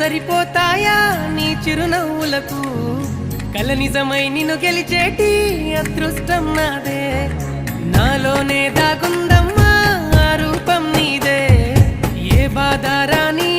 సరిపోతాయా నీ చిరునవ్వులకు కల నిజమై నిన్ను గెలిచేటి అదృష్టం నాదే నాలోనే దాగుందమ్మా ఆ రూపం నీదే ఏ బాధ రాని